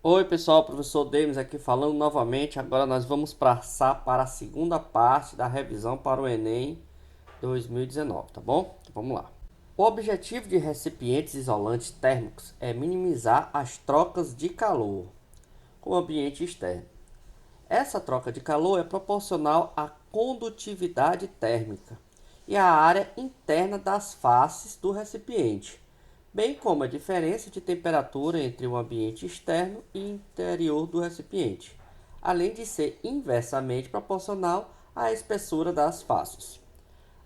Oi pessoal, professor Demis aqui falando novamente. Agora nós vamos passar para a segunda parte da revisão para o Enem 2019, tá bom? Então, vamos lá. O objetivo de recipientes isolantes térmicos é minimizar as trocas de calor com o ambiente externo. Essa troca de calor é proporcional à condutividade térmica e à área interna das faces do recipiente, bem como a diferença de temperatura entre o ambiente externo e interior do recipiente, além de ser inversamente proporcional à espessura das faces.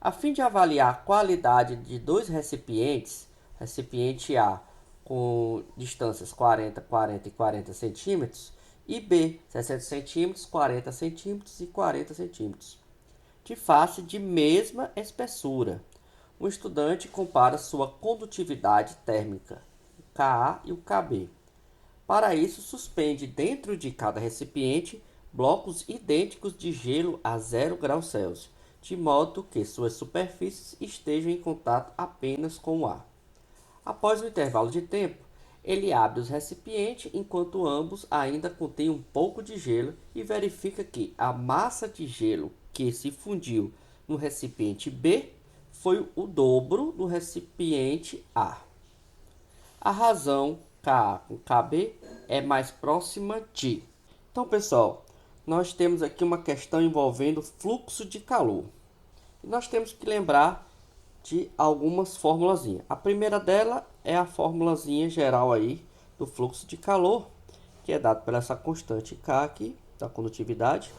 A fim de avaliar a qualidade de dois recipientes, recipiente A com distâncias 40, 40 e 40 centímetros e B 60 centímetros, 40 centímetros e 40 centímetros, de face de mesma espessura, o estudante compara sua condutividade térmica, o Ka e o Kb. Para isso, suspende dentro de cada recipiente blocos idênticos de gelo a 0 °C, de modo que suas superfícies estejam em contato apenas com o ar. Após um intervalo de tempo, ele abre os recipientes enquanto ambos ainda contêm um pouco de gelo e verifica que a massa de gelo que se fundiu no recipiente B foi o dobro do recipiente A. A razão Ka com Kb é mais próxima de. Então, pessoal, nós temos aqui uma questão envolvendo fluxo de calor. E nós temos que lembrar de algumas formulazinhas. A primeira dela é a formulazinha geral aí do fluxo de calor, que é dado por essa constante K aqui, da condutividade,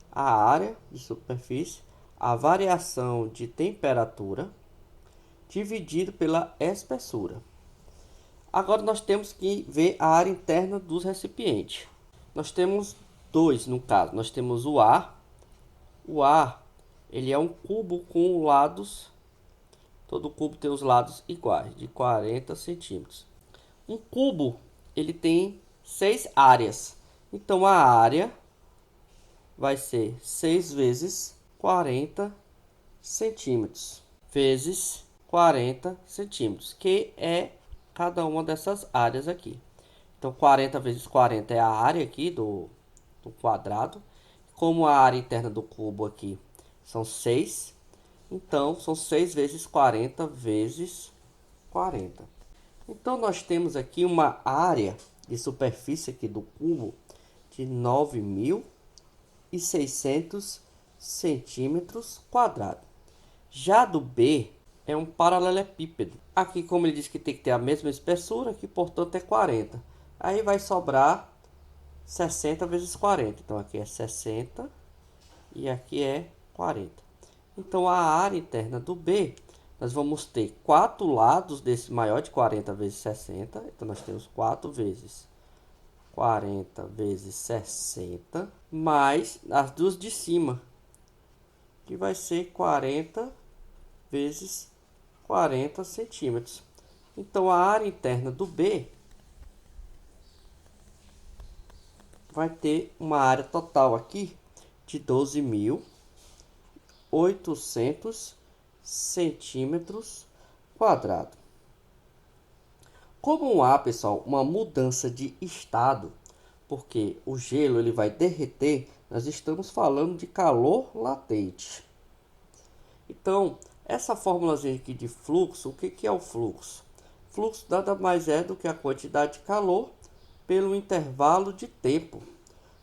a área de superfície, a variação de temperatura, dividido pela espessura. Agora nós temos que ver a área interna dos recipientes. Nós temos dois no caso. Nós temos o ar. O ar, ele é um cubo com lados. Todo cubo tem os lados iguais, de 40 centímetros. Um cubo, ele tem 6 áreas. Então a área vai ser 6 vezes 40 centímetros. Vezes 40 centímetros, que é cada uma dessas áreas aqui. Então 40 vezes 40 é a área aqui do quadrado. Como a área interna do cubo aqui são 6, então são 6 vezes 40 vezes 40. Então nós temos aqui uma área de superfície aqui do cubo de 9.600 centímetros quadrados. Já do B é um paralelepípedo. Aqui, como ele diz que tem que ter a mesma espessura, que portanto é 40. Aí vai sobrar 60 vezes 40. Então aqui é 60 e aqui é 40. Então a área interna do B, nós vamos ter 4 lados desse maior de 40 vezes 60. Então nós temos 4 vezes 40 vezes 60, mais as duas de cima, que vai ser 40 vezes 40 centímetros. Então a área interna do B vai ter uma área total aqui de 12.800 centímetros quadrados. Como há, pessoal, uma mudança de estado, porque o gelo ele vai derreter, nós estamos falando de calor latente. Então, essa fórmulazinha aqui de fluxo, o que é o fluxo? Fluxo nada mais é do que a quantidade de calor pelo intervalo de tempo.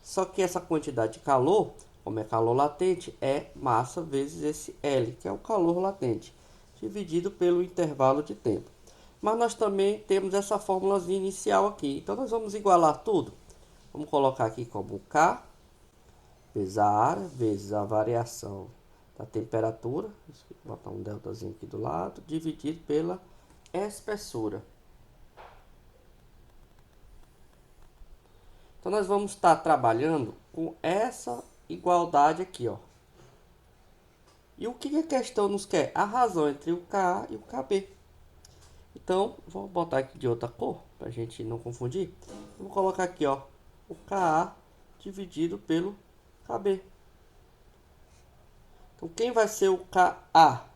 Só que essa quantidade de calor, como é calor latente, é massa vezes esse L, que é o calor latente, dividido pelo intervalo de tempo. Mas nós também temos essa fórmulazinha inicial aqui. Então nós vamos igualar tudo. Vamos colocar aqui como K vezes a área vezes a variação da temperatura. Vou botar um deltazinho aqui do lado, dividido pela espessura. Então nós vamos estar trabalhando com essa igualdade aqui, ó. E o que a questão nos quer? A razão entre o Ka e o Kb. Então, vou botar aqui de outra cor, para a gente não confundir. Vou colocar aqui, ó, o Ka dividido pelo Kb. Então, quem vai ser o Ka?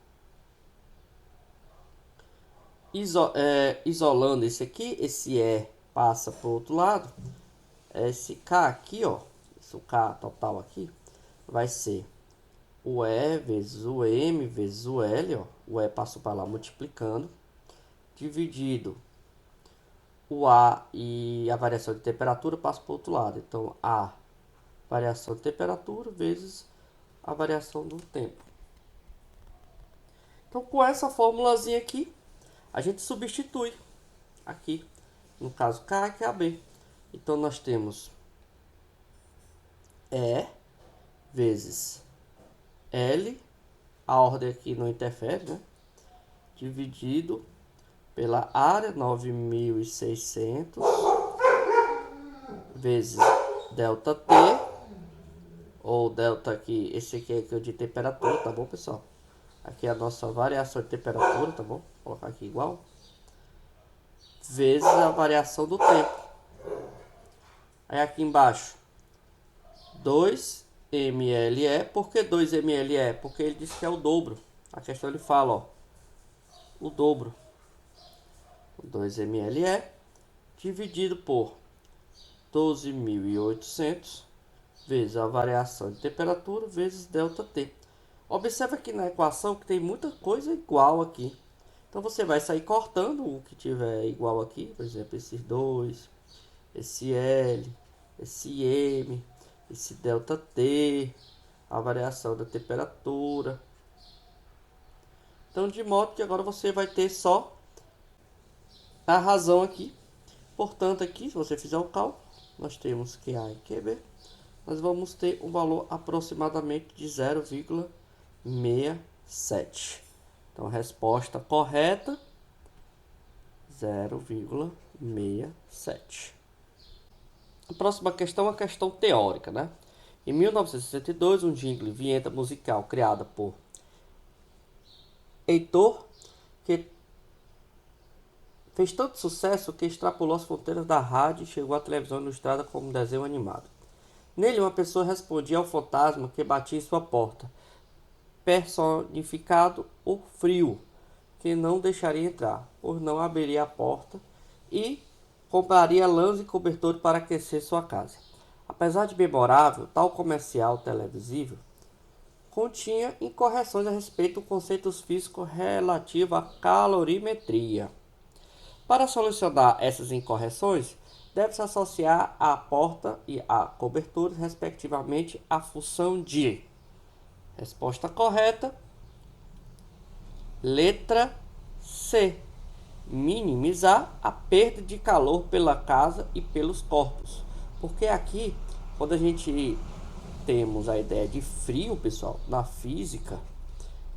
Isolando esse aqui, esse E passa para o outro lado. esse K aqui, ó, esse K total aqui, vai ser o E vezes o M vezes o L, ó, o E passou para lá multiplicando, dividido o A e a variação de temperatura passa para o outro lado. Então, A variação de temperatura vezes a variação do tempo. Então, com essa formulazinha aqui, a gente substitui aqui, no caso K, que é a B. Então, nós temos E vezes L, a ordem aqui não interfere, né? Dividido pela área, 9.600, vezes delta T, ou delta aqui, esse aqui é de temperatura, tá bom, pessoal? Aqui é a nossa variação de temperatura, tá bom? Vou colocar aqui igual. Vezes a variação do tempo. Aí aqui embaixo, 2 mLe. Por que 2 mLe? Porque ele diz que é o dobro. A questão ele fala, ó, o dobro. 2 mLe dividido por 12.800 vezes a variação de temperatura vezes ΔT. Observa aqui na equação que tem muita coisa igual aqui. Então você vai sair cortando o que tiver igual aqui. Por exemplo, esses dois, esse L, esse M, esse ΔT, a variação da temperatura. Então, de modo que agora você vai ter só a razão aqui. Portanto, aqui, se você fizer o cálculo, nós temos QA e QB. Nós vamos ter um valor aproximadamente de 0,67. Então, a resposta correta, 0,67. A próxima questão é uma questão teórica, né? Em 1962, um jingle vinheta musical criada por Heitor, que fez tanto sucesso que extrapolou as fronteiras da rádio e chegou à televisão ilustrada como um desenho animado. Nele, uma pessoa respondia ao fantasma que batia em sua porta, personificado o frio, que não deixaria entrar, por não abriria a porta, e compraria lãs e cobertores para aquecer sua casa. Apesar de memorável, tal comercial televisivo continha incorreções a respeito dos conceitos físicos relativos à calorimetria. Para solucionar essas incorreções, deve-se associar à porta e à cobertura, respectivamente, a função de. Resposta correta, letra C. Minimizar a perda de calor pela casa e pelos corpos. Porque aqui, quando a gente temos a ideia de frio, pessoal, na física,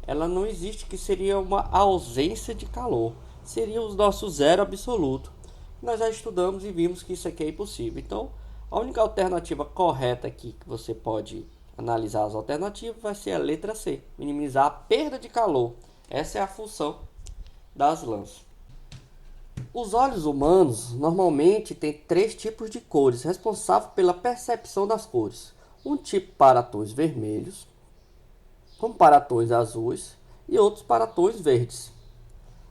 ela não existe, que seria uma ausência de calor. Seria o nosso zero absoluto. Nós já estudamos e vimos que isso aqui é impossível. Então, a única alternativa correta aqui que você pode analisar as alternativas vai ser a letra C, minimizar a perda de calor. Essa é a função das lãs. Os olhos humanos normalmente têm 3 tipos de cores, responsáveis pela percepção das cores. Um tipo para tons vermelhos, um para tons azuis e outros para tons verdes.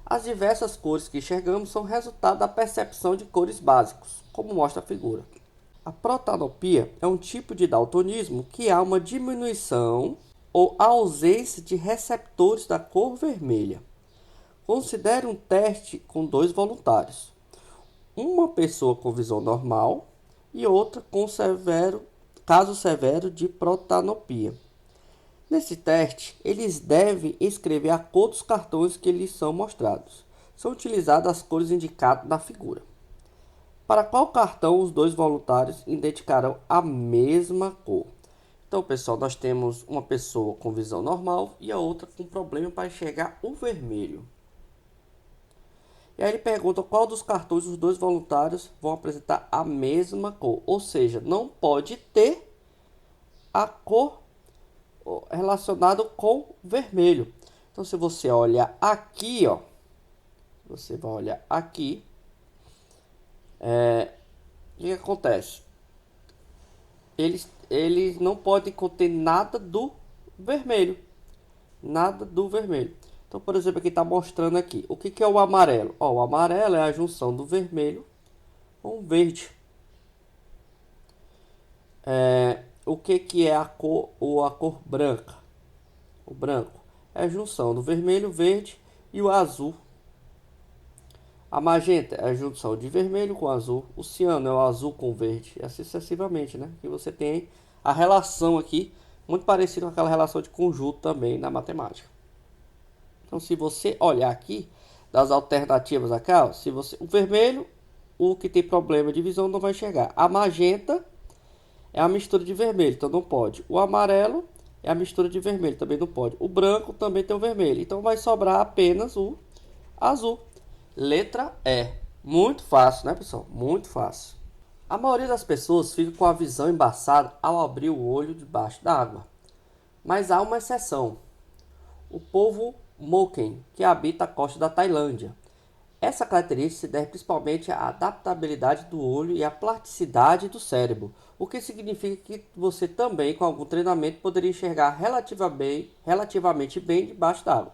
As diversas cores que enxergamos são resultado da percepção de cores básicos, como mostra a figura. A protanopia é um tipo de daltonismo que há uma diminuição ou ausência de receptores da cor vermelha. Considere um teste com 2 voluntários. Uma pessoa com visão normal e outra com caso severo de protanopia. Nesse teste, eles devem escrever a cor dos cartões que lhes são mostrados. São utilizadas as cores indicadas na figura. Para qual cartão os 2 voluntários identificarão a mesma cor? Então, pessoal, nós temos uma pessoa com visão normal e a outra com problema para enxergar o vermelho. E aí ele pergunta qual dos cartões os 2 voluntários vão apresentar a mesma cor. Ou seja, não pode ter a cor relacionada com vermelho. Então, se você olhar aqui, ó, você vai olhar aqui, o que acontece? Eles não podem conter nada do vermelho. Nada do vermelho. Então, por exemplo, aqui está mostrando aqui. O que é o amarelo? Ó, o amarelo é a junção do vermelho com o verde. O que é a cor ou a cor branca? O branco é a junção do vermelho, verde e o azul. A magenta é a junção de vermelho com azul. O ciano é o azul com verde. E assim sucessivamente, né? E você tem a relação aqui, muito parecida com aquela relação de conjunto também na matemática. Então, se você olhar aqui, das alternativas aqui, ó, se você, o vermelho, o que tem problema de visão não vai enxergar. A magenta é a mistura de vermelho, então não pode. O amarelo é a mistura de vermelho, também não pode. O branco também tem o vermelho, então vai sobrar apenas o azul. Letra E. Muito fácil, né, pessoal? Muito fácil. A maioria das pessoas fica com a visão embaçada ao abrir o olho debaixo d'água. Mas há uma exceção. O povo Moken, que habita a costa da Tailândia. Essa característica se deve principalmente à adaptabilidade do olho e à plasticidade do cérebro, o que significa que você também, com algum treinamento, poderia enxergar relativamente bem debaixo d'água.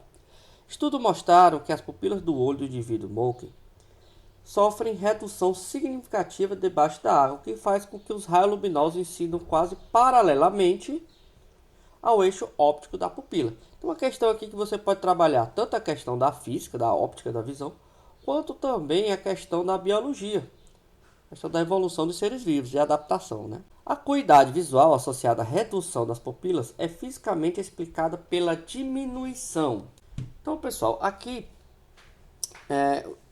Estudos mostraram que as pupilas do olho do indivíduo Moken sofrem redução significativa debaixo da água, o que faz com que os raios luminosos incidam quase paralelamente ao eixo óptico da pupila. Então, uma questão aqui que você pode trabalhar tanto a questão da física, da óptica da visão, quanto também a questão da biologia, a questão da evolução dos seres vivos, de adaptação, né? A acuidade visual associada à redução das pupilas é fisicamente explicada pela diminuição. Então, pessoal, aqui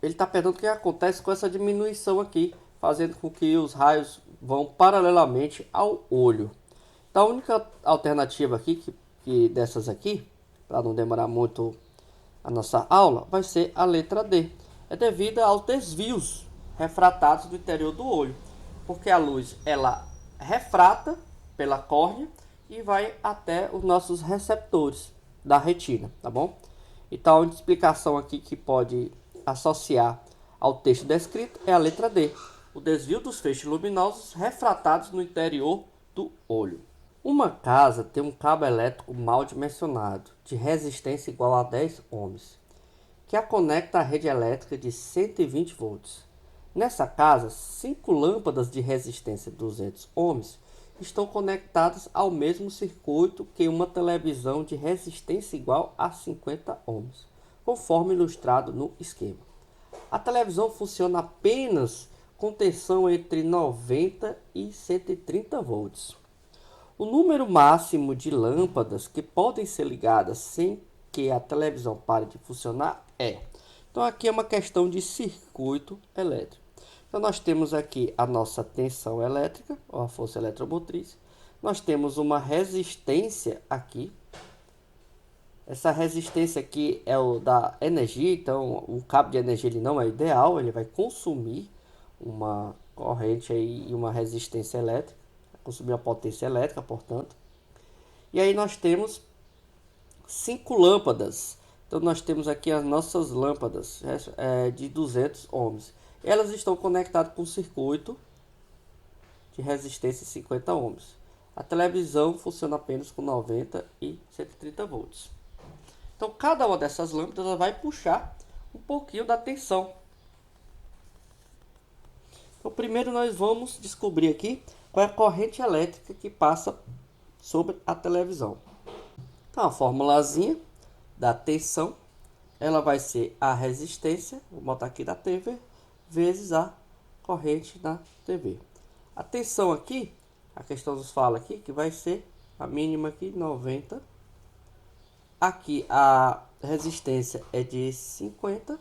ele está perguntando o que acontece com essa diminuição aqui, fazendo com que os raios vão paralelamente ao olho. Então, a única alternativa aqui, que dessas aqui, para não demorar muito a nossa aula, vai ser a letra D. É devido aos desvios refratados do interior do olho, porque a luz ela refrata pela córnea e vai até os nossos receptores da retina, tá bom? Então, a explicação aqui que pode associar ao texto descrito é a letra D, o desvio dos feixes luminosos refratados no interior do olho. Uma casa tem um cabo elétrico mal dimensionado, de resistência igual a 10 ohms, que a conecta à rede elétrica de 120 volts. Nessa casa, 5 lâmpadas de resistência 200 ohms estão conectadas ao mesmo circuito que uma televisão de resistência igual a 50 ohms, conforme ilustrado no esquema. A televisão funciona apenas com tensão entre 90 e 130 volts. O número máximo de lâmpadas que podem ser ligadas sem que a televisão pare de funcionar é. Então aqui é uma questão de circuito elétrico. Então nós temos aqui a nossa tensão elétrica, ou a força eletromotriz. Nós temos uma resistência aqui. Essa resistência aqui é o da energia, então o cabo de energia ele não é ideal, ele vai consumir uma corrente aí e uma resistência elétrica, vai consumir a potência elétrica, portanto. E aí nós temos 5 lâmpadas. Então nós temos aqui as nossas lâmpadas de 200 ohms. Elas estão conectadas com um circuito de resistência 50 ohms. A televisão funciona apenas com 90 e 130 volts. Então cada uma dessas lâmpadas vai puxar um pouquinho da tensão. Então primeiro nós vamos descobrir aqui qual é a corrente elétrica que passa sobre a televisão. Então a formulazinha da tensão, ela vai ser a resistência, vou botar aqui da TV, vezes a corrente na TV. A tensão aqui, a questão nos fala aqui que vai ser a mínima aqui 90. Aqui a resistência é de 50.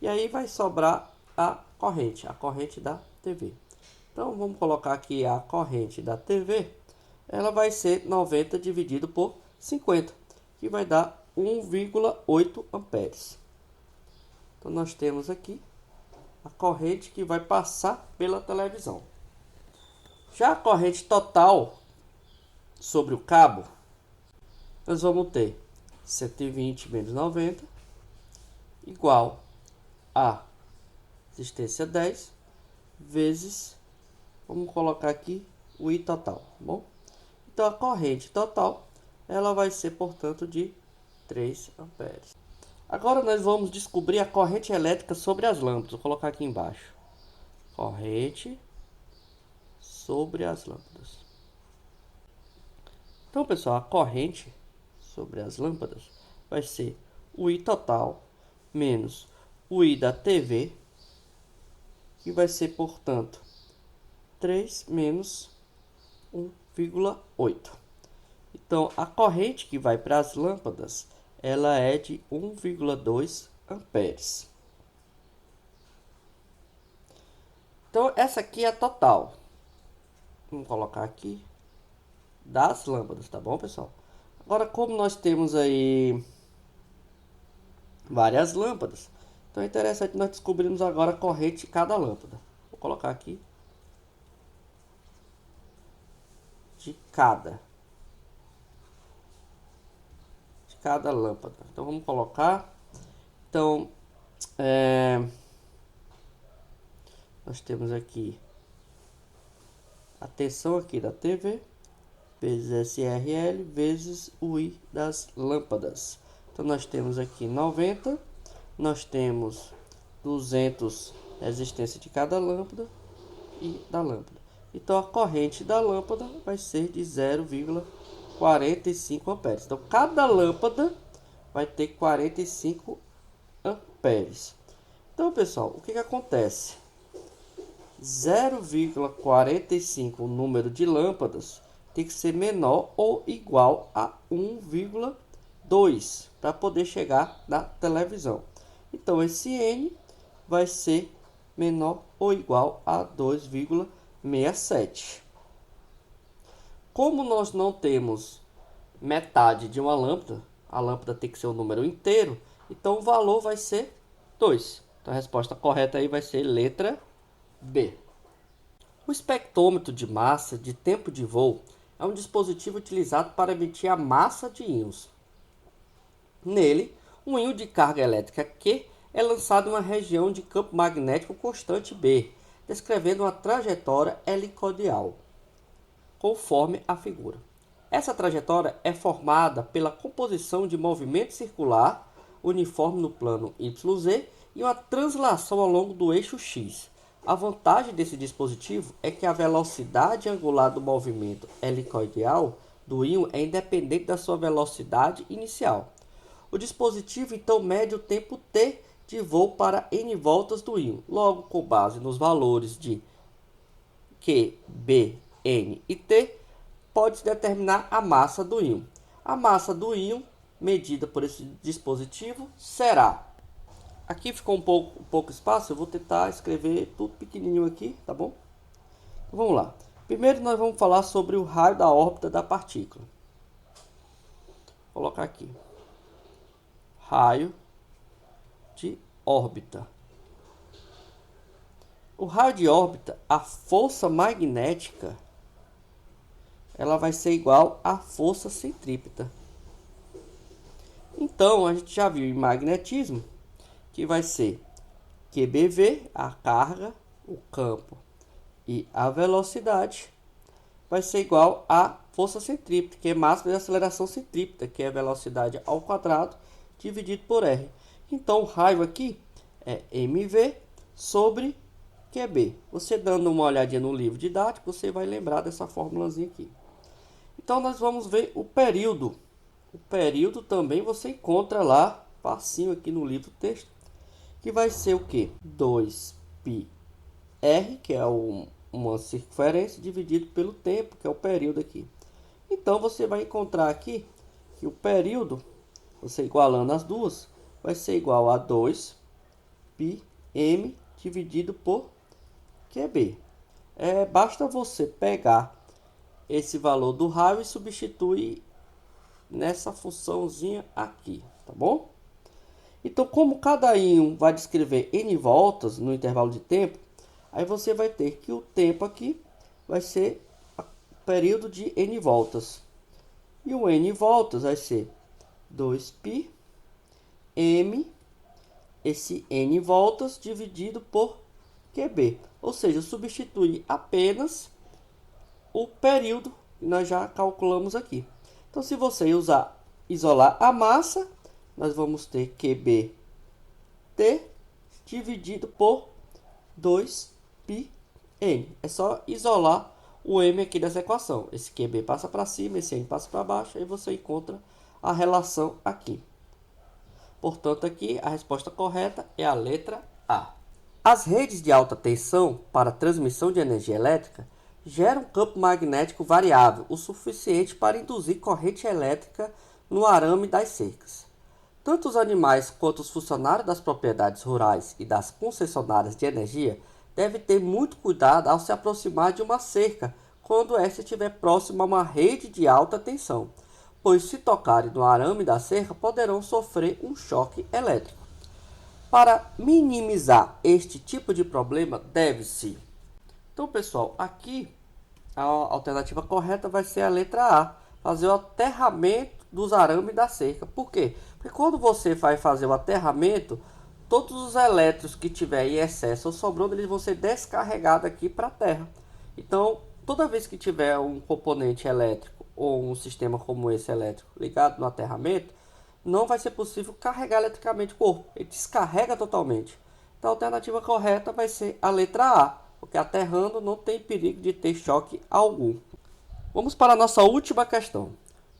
E aí vai sobrar a corrente da TV. Então vamos colocar aqui a corrente da TV. Ela vai ser 90 dividido por 50, que vai dar 1,8 amperes. Então nós temos aqui a corrente que vai passar pela televisão. Já a corrente total sobre o cabo, nós vamos ter 120 menos 90 igual a resistência 10 vezes, vamos colocar aqui o I total, tá bom? Então a corrente total, ela vai ser, portanto, de 3 amperes. Agora nós vamos descobrir a corrente elétrica sobre as lâmpadas. Vou colocar aqui embaixo. Corrente sobre as lâmpadas. Então, pessoal, a corrente sobre as lâmpadas vai ser o I total menos o I da TV, que vai ser, portanto, 3 menos 1,8. Então, a corrente que vai para as lâmpadas, ela é de 1,2 amperes. Então, essa aqui é a total. Vamos colocar aqui das lâmpadas, tá bom, pessoal? Agora, como nós temos aí várias lâmpadas, então é interessante nós descobrirmos agora a corrente de cada lâmpada. Vou colocar aqui de cada lâmpada. Então vamos colocar. Então nós temos aqui a tensão aqui da TV vezes SRL vezes o I das lâmpadas. Então nós temos aqui 90, nós temos 200 resistência de cada lâmpada e da lâmpada. Então a corrente da lâmpada vai ser de 0,45 amperes. Então cada lâmpada vai ter 45 amperes. Então, pessoal, o que acontece? 0,45 o número de lâmpadas tem que ser menor ou igual a 1,2 para poder chegar na televisão. Então esse N vai ser menor ou igual a 2,67. Como nós não temos metade de uma lâmpada, a lâmpada tem que ser um número inteiro, então o valor vai ser 2. Então a resposta correta aí vai ser letra B. O espectrômetro de massa de tempo de voo é um dispositivo utilizado para medir a massa de íons. Nele, um íon de carga elétrica Q é lançado em uma região de campo magnético constante B, descrevendo uma trajetória helicoidal, conforme a figura. Essa trajetória é formada pela composição de movimento circular uniforme no plano YZ e uma translação ao longo do eixo X. A vantagem desse dispositivo é que a velocidade angular do movimento helicoidal do íon é independente da sua velocidade inicial. O dispositivo então mede o tempo t de voo para n voltas do íon. Logo, com base nos valores de Q, B, N e T, pode-se determinar a massa do íon. A massa do íon, medida por esse dispositivo, será... Aqui ficou um pouco espaço, eu vou tentar escrever tudo pequenininho aqui, tá bom? Então, vamos lá. Primeiro nós vamos falar sobre o raio da órbita da partícula. Vou colocar aqui. Raio de órbita. O raio de órbita, a força magnética, ela vai ser igual à força centrípeta. Então, a gente já viu em magnetismo que vai ser QBV, a carga, o campo e a velocidade, vai ser igual à força centrípeta, que é máxima de aceleração centrípeta, que é a velocidade ao quadrado dividido por R. Então, o raio aqui é mv sobre QB. Você dando uma olhadinha no livro didático, você vai lembrar dessa formulazinha aqui. Então, nós vamos ver o período. O período também você encontra lá, facinho aqui no livro texto, que vai ser o que? 2πr, que é uma circunferência, dividido pelo tempo, que é o período aqui. Então, você vai encontrar aqui que o período, você igualando as duas, vai ser igual a 2πm dividido por QB. Basta você pegar esse valor do raio e substituir nessa funçãozinha aqui, tá bom? Então, como cada íon vai descrever n voltas no intervalo de tempo, aí você vai ter que o tempo aqui vai ser o período de n voltas. E o n voltas vai ser 2πm, esse n voltas dividido por QB. Ou seja, substituir apenas o período que nós já calculamos aqui. Então, se você isolar a massa, nós vamos ter QBT dividido por 2πn. É só isolar o m aqui dessa equação. Esse QB passa para cima, esse n passa para baixo, aí você encontra a relação aqui. Portanto, aqui a resposta correta é a letra A. As redes de alta tensão para transmissão de energia elétrica geram um campo magnético variável, o suficiente para induzir corrente elétrica no arame das cercas. Tanto os animais quanto os funcionários das propriedades rurais e das concessionárias de energia devem ter muito cuidado ao se aproximar de uma cerca quando esta estiver próxima a uma rede de alta tensão, pois se tocarem no arame da cerca poderão sofrer um choque elétrico. Para minimizar este tipo de problema, deve-se. Então, pessoal, aqui a alternativa correta vai ser a letra A, fazer o aterramento dos arames da cerca. Por quê? Porque quando você vai fazer o aterramento, todos os elétrons que tiver em excesso ou sobrando, eles vão ser descarregados aqui para a terra. Então, toda vez que tiver um componente elétrico ou um sistema como esse elétrico ligado no aterramento, não vai ser possível carregar eletricamente o corpo. Ele descarrega totalmente. Então, a alternativa correta vai ser a letra A, porque aterrando não tem perigo de ter choque algum. Vamos para a nossa última questão.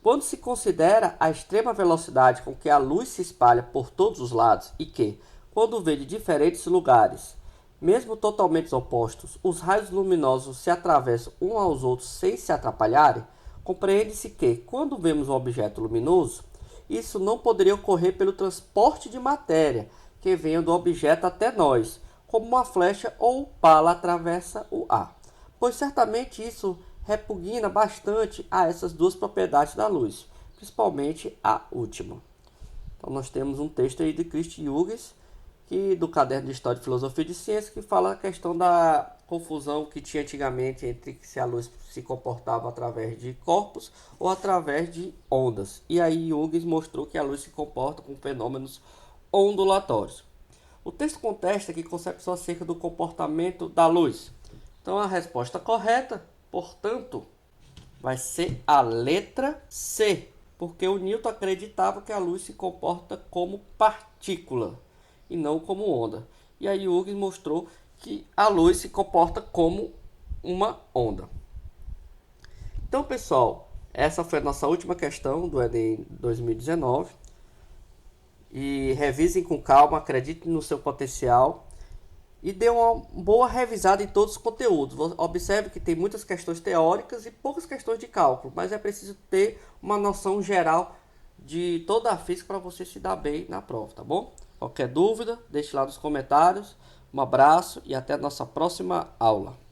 Quando se considera a extrema velocidade com que a luz se espalha por todos os lados e que, quando vem de diferentes lugares, mesmo totalmente opostos, os raios luminosos se atravessam uns aos outros sem se atrapalharem, compreende-se que, quando vemos um objeto luminoso, isso não poderia ocorrer pelo transporte de matéria que venha do objeto até nós, como uma flecha ou bala atravessa o ar, pois certamente isso repugna bastante a essas duas propriedades da luz, principalmente a última. Então nós temos um texto aí de Christian Huygens, que do caderno de História de Filosofia e de Ciência, que fala a questão da confusão que tinha antigamente entre se a luz se comportava através de corpos ou através de ondas. E aí Huygens mostrou que a luz se comporta com fenômenos ondulatórios. O texto contesta que concepção acerca do comportamento da luz. Então a resposta correta, portanto, vai ser a letra C, porque o Newton acreditava que a luz se comporta como partícula e não como onda. E aí Huygens mostrou que a luz se comporta como uma onda. Então, pessoal, essa foi a nossa última questão do Enem 2019. E revisem com calma, acreditem no seu potencial e dê uma boa revisada em todos os conteúdos. Observe que tem muitas questões teóricas e poucas questões de cálculo, mas é preciso ter uma noção geral de toda a física para você se dar bem na prova, tá bom? Qualquer dúvida, deixe lá nos comentários. Um abraço e até a nossa próxima aula.